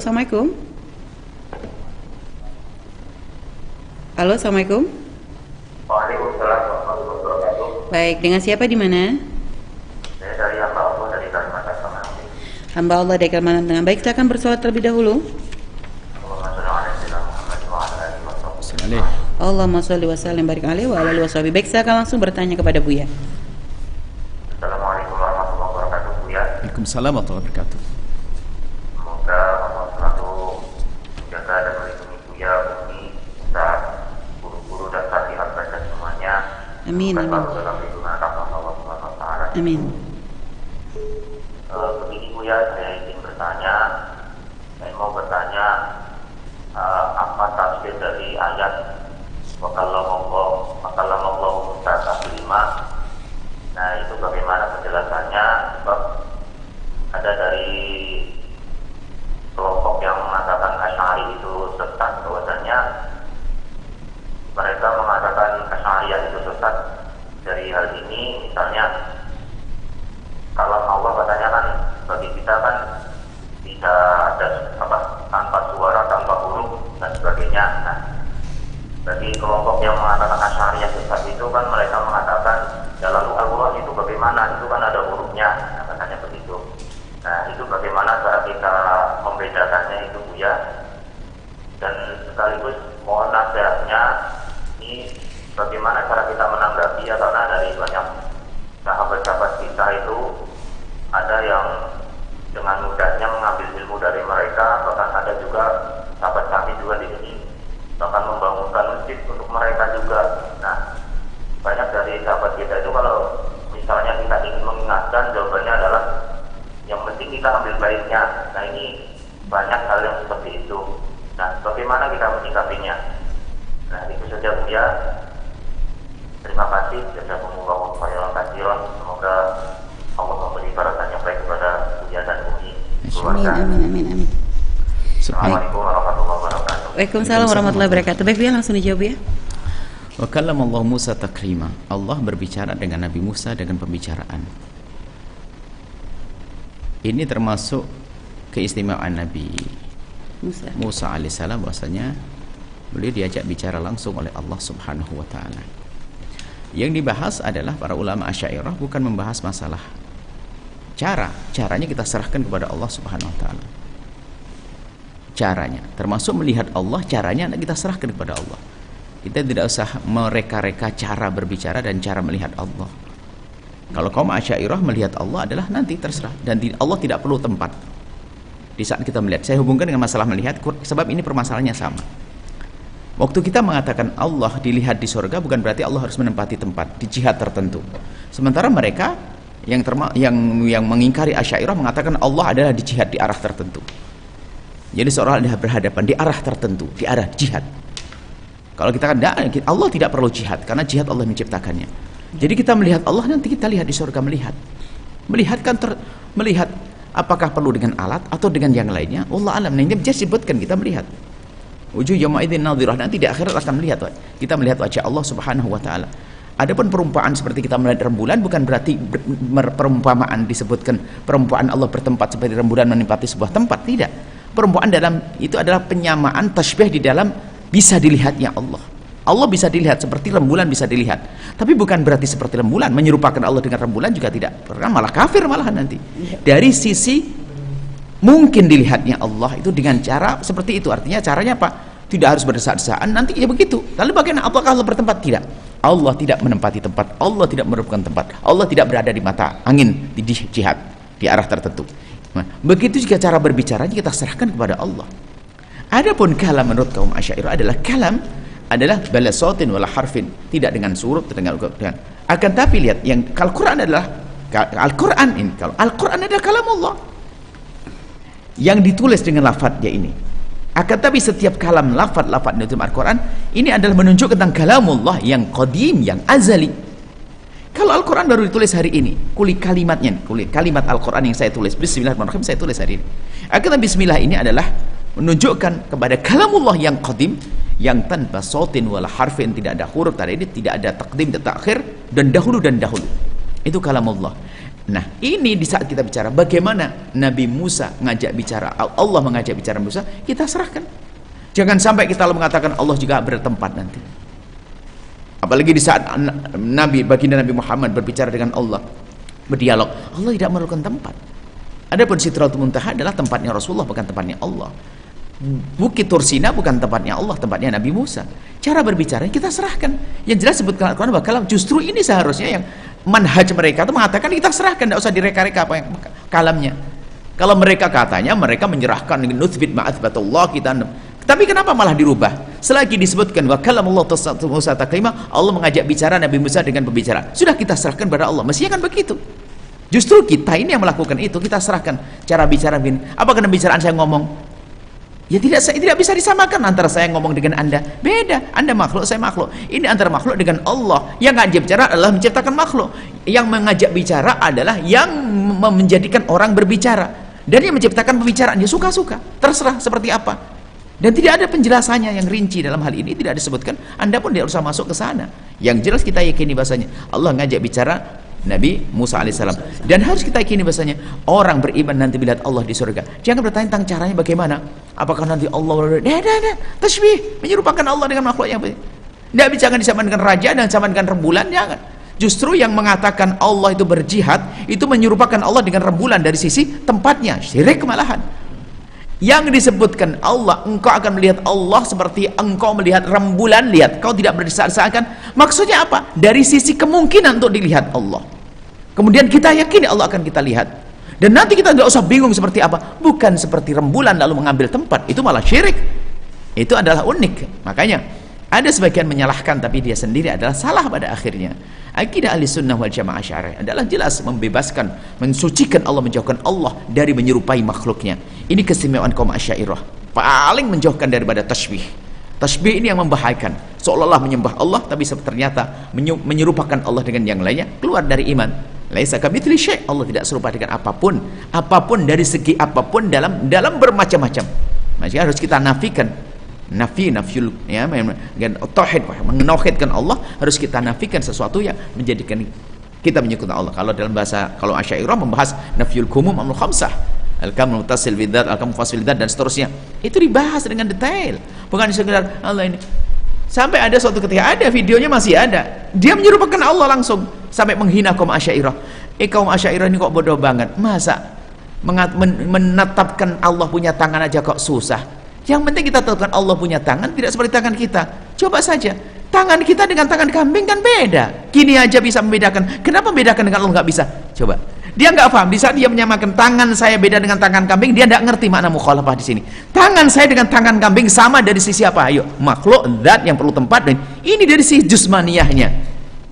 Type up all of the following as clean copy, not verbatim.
Assalamualaikum. Halo, Assalamualaikum. Waalaikumsalam warahmatullahi wabarakatuh. Baik, dengan siapa di mana? Saya dari hamba Allah dari Kalimantan Tengah. Hamba Allah dari Kalimantan Tengah. Baik, silakan bersolat terlebih dahulu. Allahumma sholli wa sallim barik alaihi wa ala alihi washabihi. Baik, silakan langsung bertanya kepada Buya. Assalamualaikum warahmatullahi wabarakatuh, Buya. Waalaikumsalam warahmatullahi wabarakatuh. Semoga Allah selalu menjaga dan melindungi Buya, Umi, Ustaz, guru-guru dan hadirat baca semuanya. Amin, amin. Selalu dalam lindungan rahmat Allah Subhanahu wa taala. Amin. Begini Buya, saya ingin bertanya. Saya mau bertanya apa tafsir dari ayat Wakallamallahu Musa taklima. Nah, itu bagaimana penjelasannya? Sebab ada dari kelompok yang mengatakan Asy'ari itu sesat, bahwasanya mereka mengatakan Asy'ariyah itu sesat dari hal ini. Misalnya kalau Allah katanya kan bagi kita kan tidak ada tanpa suara, tanpa huruf dan sebagainya. Nah, bagi kelompok yang mengatakan Asy'ariyah sesat itu kan mereka mengatakan dalam Al-Quran itu bagaimana, itu kan ada hurufnya, nah, katanya begitu. Nah, itu bagaimana cara kita membedakannya itu Buya? Dan sekaligus mohon nasihatnya, ini bagaimana cara kita menanggapi ya, karena dari banyak sahabat-sahabat kita itu ada yang dengan mudahnya mengambil ilmu dari mereka, bahkan ada juga sahabat kami juga di sini bahkan membangunkan masjid untuk mereka juga. Nah, banyak dari sahabat kita itu kalau misalnya kita ingin mengingatkan, jawabannya adalah yang penting kita ambil baiknya. Nah, ini banyak hal yang seperti itu. Nah, bagaimana kita menyikapinya? Nah, itu saja Buya. Terima kasih. Jazakumullahu khairan katsiran. Semoga Allah memberi barakat yang baik kepada Buya dan Umi. Amin, amin, amin, amin. Assalamualaikum warahmatullahi wabarakatuh. Waalaikumsalam warahmatullahi wabarakatuh. Baik, Buya, langsung dijawab ya. Wa kallamallahu Musa taklima. Allah berbicara dengan Nabi Musa dengan pembicaraan. Ini termasuk keistimewaan Nabi Musa alaihissalam, bahwasanya beliau diajak bicara langsung oleh Allah Subhanahu wa taala. Yang dibahas adalah para ulama Asy'ariyah bukan membahas masalah caranya kita serahkan kepada Allah Subhanahu wa taala. Caranya, termasuk melihat Allah, caranya kita serahkan kepada Allah. Kita tidak usah mereka-reka cara berbicara dan cara melihat Allah. Kalau kaum Asy'ariyah melihat Allah adalah nanti terserah, dan Allah tidak perlu tempat di saat kita melihat. Saya hubungkan dengan masalah melihat, sebab ini permasalahannya sama. Waktu kita mengatakan Allah dilihat di surga, bukan berarti Allah harus menempati tempat di jihad tertentu. Sementara mereka yang mengingkari Asy'ariyah mengatakan Allah adalah di jihad di arah tertentu. Jadi seorang adalah berhadapan di arah tertentu, di arah jihad. Kalau kita katakan Allah tidak perlu jihad, karena jihad Allah menciptakannya. Jadi kita melihat Allah, nanti kita lihat di surga, melihat apakah perlu dengan alat atau dengan yang lainnya. Allah alam. Nah, ini disebutkan kita melihat. Wujuh yawma idzin nadhirah, nanti di akhirat akan melihat. Kita melihat wajah Allah Subhanahu wa taala. Adapun perumpamaan seperti kita melihat rembulan, bukan berarti perumpamaan disebutkan perumpamaan Allah bertempat seperti rembulan menempati sebuah tempat, tidak. Perumpamaan dalam itu adalah penyamaan tasbih di dalam bisa dilihatnya Allah. Allah bisa dilihat seperti rembulan bisa dilihat. Tapi bukan berarti seperti rembulan menyerupakan Allah dengan rembulan juga tidak. Pernah malah kafir malahan nanti. Dari sisi mungkin dilihatnya Allah itu dengan cara seperti itu. Artinya caranya apa? Tidak harus berdesak-desakan, nanti ya begitu. Lalu bagaimana? Apakah Allah bertempat? Tidak. Allah tidak menempati tempat. Allah tidak merupakan tempat. Allah tidak berada di mata angin di jihad di arah tertentu. Nah, begitu juga cara berbicaranya kita serahkan kepada Allah. Adapun kalam menurut kaum Asy'ariyah adalah bala sautin wala harfin, tidak dengan surut, dengan akan tapi lihat yang Al-Qur'an adalah Al-Qur'an ini. Kalau Al-Qur'an adalah kalamullah yang ditulis dengan lafadznya ini. Akan tapi setiap kalam lafadz dalam Al-Quran ini adalah menunjukkan tentang kalamullah yang qadim, yang azali. Kalau Al-Quran baru ditulis hari ini, kalimat Al-Quran yang saya tulis, bismillahirrahmanirrahim, saya tulis hari ini. Akan tapi bismillah ini adalah menunjukkan kepada kalamullah yang qadim, yang tanpa sautin wala harfin, tidak ada huruf, tidak ada takdim, tidak takhir, dan dahulu. Itu kalamullah. Nah, ini di saat kita bicara bagaimana Nabi Musa ngajak bicara, Allah mengajak bicara Musa, kita serahkan. Jangan sampai kita mengatakan Allah juga bertempat nanti. Apalagi di saat baginda Nabi Muhammad berbicara dengan Allah, berdialog, Allah tidak memerlukan tempat. Adapun Sidratul Muntaha adalah tempatnya Rasulullah, bukan tempatnya Allah. Bukit Tursina bukan tempatnya Allah, tempatnya Nabi Musa. Cara berbicara kita serahkan. Yang jelas sebutkan Al-Quran bahwa justru ini seharusnya yang manhaj mereka itu mengatakan kita serahkan, tidak usah direka-reka apa yang kalamnya. Kalau mereka katanya mereka menyerahkan nuthbit ma'athbatullah kita. Tapi kenapa malah dirubah? Selagi disebutkan wa kalamullah Musa taklima, Allah mengajak bicara Nabi Musa dengan pembicaraan. Sudah kita serahkan pada Allah. Mestinya kan begitu. Justru kita ini yang melakukan itu, kita serahkan cara bicara begini. Apakah pembicaraan saya ngomong? Ya tidak bisa disamakan antara saya ngomong dengan Anda. Beda. Anda makhluk, saya makhluk. Ini antara makhluk dengan Allah. Yang ngajak bicara adalah menciptakan makhluk. Yang mengajak bicara adalah yang menjadikan orang berbicara. Dan yang menciptakan pembicaraan dia suka-suka. Terserah seperti apa. Dan tidak ada penjelasannya yang rinci dalam hal ini, tidak disebutkan. Anda pun tidak usah masuk ke sana. Yang jelas kita yakini bahasanya Allah ngajak bicara Nabi Musa alaihissalam, dan harus kita yakini bahasanya orang beriman nanti melihat Allah di surga. Jangan bertanya tentang caranya bagaimana, apakah nanti Allah tasbih menyerupakan Allah dengan makhluk yang tidak bisa disamakan dengan raja dan disamakan dengan rembulan. Jangan. Justru yang mengatakan Allah itu berjihad itu menyerupakan Allah dengan rembulan dari sisi tempatnya, syirik malahan. Yang disebutkan Allah, engkau akan melihat Allah seperti engkau melihat rembulan, lihat, kau tidak berdesak-desakan. Maksudnya apa? Dari sisi kemungkinan untuk dilihat Allah. Kemudian kita yakini Allah akan kita lihat. Dan nanti kita tidak usah bingung seperti apa. Bukan seperti rembulan lalu mengambil tempat. Itu malah syirik. Itu adalah unik. Makanya ada sebagian menyalahkan, tapi dia sendiri adalah salah pada akhirnya. Akidah ahli sunnah wal jamaah syar'i adalah jelas membebaskan, mensucikan Allah, menjauhkan Allah dari menyerupai makhluknya. Ini keistimewaan kaum Asy'ariyah, paling menjauhkan daripada tasbih. Tasbih ini yang membahayakan, seolah-olah menyembah Allah tapi ternyata menyerupakan Allah dengan yang lainnya, keluar dari iman. Laisa kamitslihi syai', Allah tidak serupa dengan apapun dari segi apapun dalam bermacam-macam. Maka harus kita nafikan. Nafyul ya, tauhid, menauhidkan Allah, harus kita nafikan sesuatu yang menjadikan kita menyekutukan Allah. Kalau dalam bahasa, kalau Asy'ariyah membahas nafyul kumum amul khamsah, al-kamul muttasil bidzat, al-kamul mufasil bidzat dan seterusnya. Itu dibahas dengan detail. Bukan sekedar Allah ini. Sampai ada suatu ketika ada videonya masih ada. Dia menyerupakan Allah langsung sampai menghina kaum Asy'ariyah. Kaum Asy'ariyah ini kok bodoh banget. Masa menetapkan Allah punya tangan aja kok susah. Yang penting kita tetapkan Allah punya tangan tidak seperti tangan kita. Coba saja, tangan kita dengan tangan kambing kan beda. Gini aja bisa membedakan. Kenapa membedakan dengan Allah nggak bisa? Coba. Dia nggak paham. Di saat dia menyamakan tangan saya beda dengan tangan kambing, dia nggak ngerti makna mukhalafah di sini. Tangan saya dengan tangan kambing sama dari sisi apa? Ayo, makhluk, zat yang perlu tempat, dan ini dari sisi jusmaniyahnya.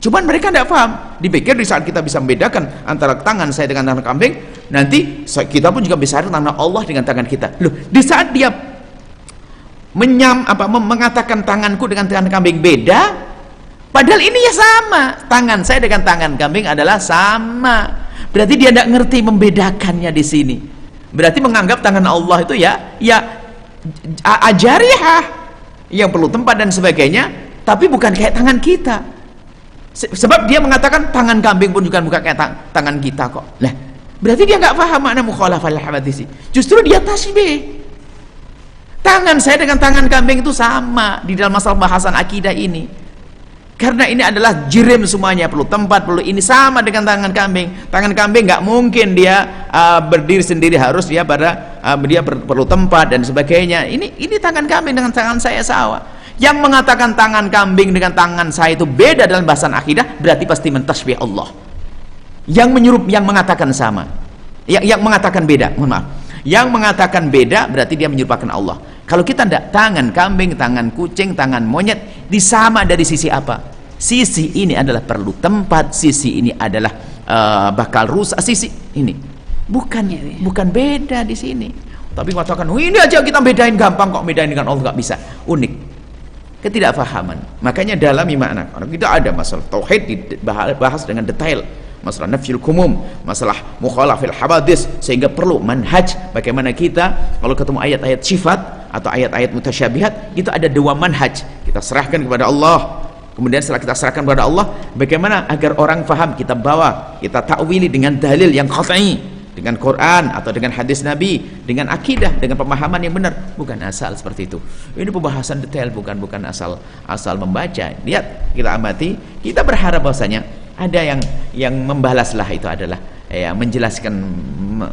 Cuman mereka tidak paham. Dipikir di saat kita bisa membedakan antara tangan saya dengan tangan kambing, nanti kita pun juga bisa tangan Allah dengan tangan kita. Loh, di saat dia mengatakan tanganku dengan tangan kambing beda, padahal ini ya sama, tangan saya dengan tangan kambing adalah sama. Berarti dia tidak ngerti membedakannya di sini. Berarti menganggap tangan Allah itu ya ajariyah yang perlu tempat dan sebagainya, tapi bukan kayak tangan kita. Sebab dia mengatakan tangan kambing pun juga bukan kayak tangan kita kok. Lah, berarti dia nggak paham makna mukhalafah al-hadits. Justru dia tasbih. Tangan saya dengan tangan kambing itu sama di dalam masalah bahasan akidah ini. Karena ini adalah jirim semuanya, perlu tempat, perlu ini, sama dengan tangan kambing. Tangan kambing nggak mungkin dia berdiri sendiri, harus dia perlu tempat dan sebagainya. Ini tangan kambing dengan tangan saya sama. Yang mengatakan tangan kambing dengan tangan saya itu beda dalam bahasan akidah berarti pasti mentasbih Allah. Yang mengatakan sama, yang mengatakan beda, mohon maaf. Yang mengatakan beda berarti dia menyerupakan Allah. Kalau kita tidak, tangan kambing, tangan kucing, tangan monyet disama dari sisi apa? Sisi ini adalah perlu tempat, sisi ini adalah bakal rusak, sisi ini bukan beda di sini. Tapi mengatakan ini aja kita bedain gampang kok, bedain dengan Allah nggak bisa, unik, ketidakfahaman. Makanya dalam makna kita ada masalah tauhid dibahas dengan detail. Masalah nafyul kumum, masalah mukhalafil hawadis, sehingga perlu manhaj bagaimana kita kalau ketemu ayat-ayat sifat atau ayat-ayat mutasyabihat, itu ada dua manhaj. Kita serahkan kepada Allah, Kemudian setelah kita serahkan kepada Allah, bagaimana agar orang faham, kita bawa, kita takwili dengan dalil yang qat'i, dengan Quran atau dengan hadis Nabi, dengan akidah, dengan pemahaman yang benar, bukan asal seperti itu. Ini pembahasan detail, bukan asal membaca. Lihat, kita amati, kita berharap bahwasanya ada yang membalaslah, itu adalah menjelaskan,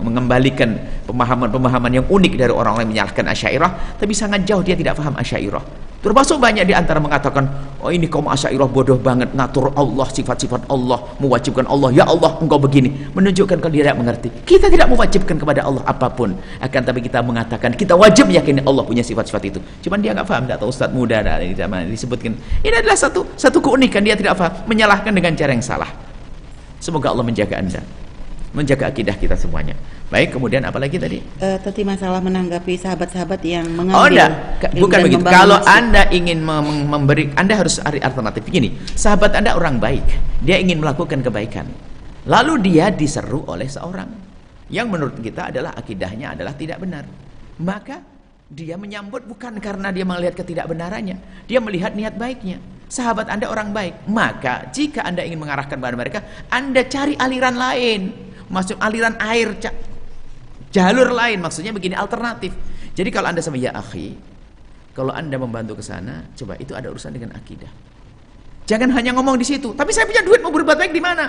mengembalikan pemahaman-pemahaman yang unik dari orang-orang yang menyalahkan Asy'ariyah, tapi sangat jauh dia tidak paham Asy'ariyah. Termasuk banyak di antara mengatakan, oh ini kaum Asy'ariyah bodoh banget, ngatur Allah, sifat-sifat Allah, mewajibkan Allah, ya Allah engkau begini, menunjukkan kalau dia tidak mengerti. Kita tidak mewajibkan kepada Allah apapun, akan tapi kita mengatakan kita wajib yakini Allah punya sifat-sifat itu. Cuman dia nggak paham, tidak tahu Ustaz muda dari zaman disebutkan. Ini adalah satu keunikan, dia tidak paham, menyalahkan dengan cara yang salah. Semoga Allah menjaga Anda, menjaga akidah kita semuanya. Baik, kemudian apa lagi tadi? Tadi masalah menanggapi sahabat-sahabat yang mengambil. Oh enggak, bukan begitu. Kalau Anda ingin memberi, Anda harus cari alternatif. Begini, sahabat Anda orang baik, dia ingin melakukan kebaikan, lalu dia diseru oleh seorang yang menurut kita adalah akidahnya adalah tidak benar, maka dia menyambut bukan karena dia melihat ketidakbenarannya, dia melihat niat baiknya. Sahabat Anda orang baik, maka jika Anda ingin mengarahkan kepada mereka, Anda cari aliran lain, masuk aliran air, jalur lain, maksudnya begini, alternatif. Jadi kalau Anda sama ya akhi, kalau Anda membantu ke sana, coba itu ada urusan dengan akidah. Jangan hanya ngomong di situ, tapi saya punya duit mau berbuat baik di mana?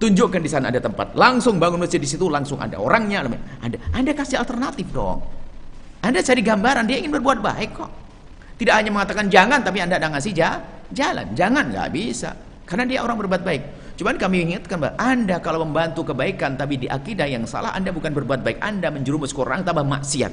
Tunjukkan di sana ada tempat, langsung bangun masjid di situ, langsung ada orangnya, ada. Anda kasih alternatif dong. Anda cari gambaran dia ingin berbuat baik kok. Tidak hanya mengatakan jangan, tapi Anda ada ngasih jalan. Jangan, nggak bisa. Karena dia orang berbuat baik. Cuman kami ingatkan bahwa Anda kalau membantu kebaikan tapi di akidah yang salah, Anda bukan berbuat baik, Anda menjerumus ke orang tambah maksiat.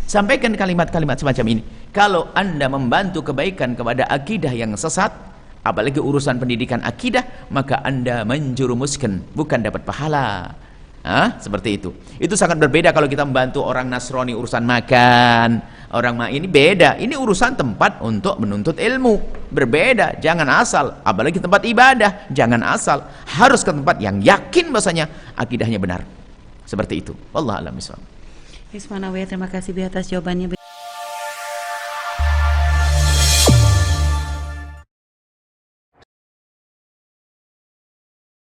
Sampaikan kalimat-kalimat semacam ini. Kalau Anda membantu kebaikan kepada akidah yang sesat, apalagi urusan pendidikan akidah, maka Anda menjerumuskan, bukan dapat pahala. Seperti itu. Itu sangat berbeda kalau kita membantu orang Nasrani urusan makan, ini beda. Ini urusan tempat untuk menuntut ilmu, berbeda. Jangan asal, apalagi tempat ibadah, jangan asal. Harus ke tempat yang yakin bahasanya akidahnya benar. Seperti itu. Wallahu a'lam bishawab. Terima kasih atas jawabannya.